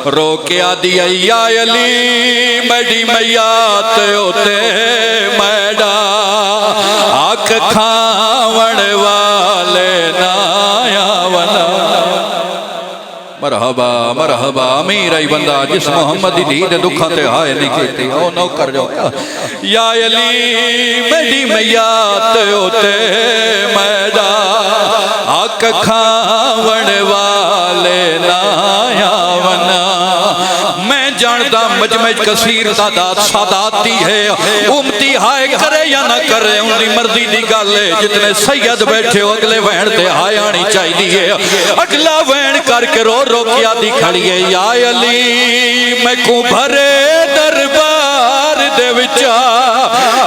رو کے آدھی یا علی میڈی میات ہوتے میڈا آنکھ کھاون والے نایا ونا مرحبا مرحبا امیر ای بندہ جس محمد دی دید دکھاں تے ہائے نہیں کہتی او نو کر جو یا علی میڈی میات ہوتے میڈا آنکھ کھاون والے نایا ونا میں جانتا مجمع کثیر تعداد سادات دی ہے امتی ہائے کرے یا نہ کرے ان دی مرضی دی گالے جتنے سید بیٹھے ہو اگلے وین تے ہائے آنی چاہی دی ہے اگلا وین کر کے رو رو کیا دی کھڑی ہے یا علی میں کو بھرے دربار دے وچا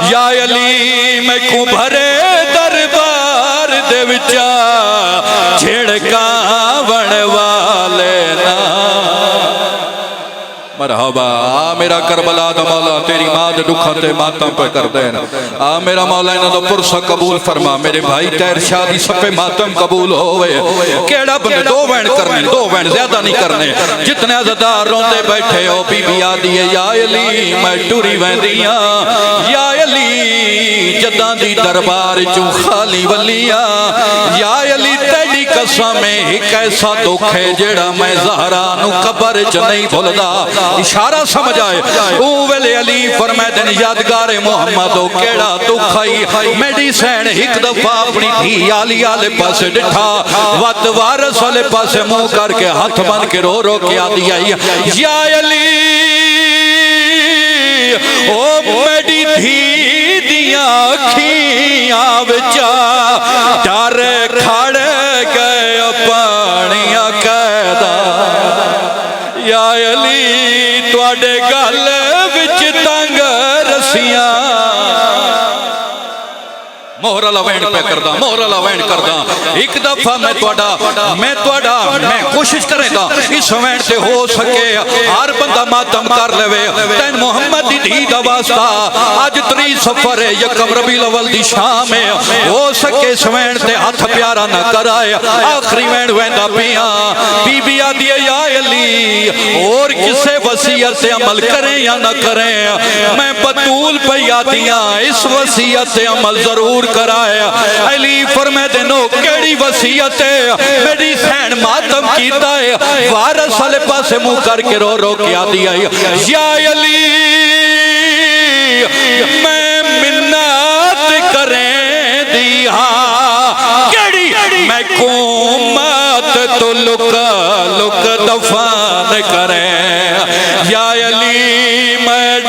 یا علی میں کو بھرے دربار دے وچا جھڑکا ون والے نا مرحبا آ میرا کربلا دا مولا تیری ماں دے دکھاں تے ماتم پہ کر دینا آ میرا مولا انہاں دا پرسہ قبول فرما میرے بھائی تیر شادی سب پہ ماتم قبول ہوئے کیڑا بندے دو وین کرنے دو وین زیادہ نہیں کرنے جتنے عزدار روندے بیٹھے ہو بی بی آدھی ہے یا علی میں ٹوری وین دیاں یا علی جدان دی دربار چوں خالی ولیاں یا علی تیڑی قسم میں ایک ایسا دکھ ہے جیڑا میں زہرانو قبر چ نہیں بھولدا اشارہ سمجھ آئے اوویلے علی فرمائے دن یادگار محمدو کیڑا دکھائی میڈی سین ایک دفعہ اپنی تھی آلی آلے پاسے ڈٹھا وقت وارس والے پاسے منہ کر کے ہاتھ بن کے رو رو کیا دیا یا علی او میڈی تھی دیا کھیاں بچا ڈر کھڑ گئے پانیاں قیدہ یا علی تواڈے گل وچ تنگ رسیاں مہر لوین پہ کردہ مہر لوین کردہ ایک دفعہ میں کوشش کریں دا اس وین سے ہو سکے ہر بندہ ماتم کر لوے تین محمد دی دید واسطہ آج 3 سفر ہے یکم ربیع الاول دی شام ہے ہو سکے اس وین سے ہاتھ پیارا نہ کرائے آخری وین ویندا پیاں بی بی آدھی ہے یا علی اور کسے وصیت سے عمل کریں یا نہ کریں میں بطول پہ یادیاں اس وصیت سے عمل ضرور کرایا علی فرمائے دنو کیڑی وصیت ہے میری سین ماتم کیتا ہے وارس والے پاسے منہ کر کے رو رو کیا دیا یا علی میں منت کریں دیا کیڑی میں قومت تو لک دفان کریں یا علی میں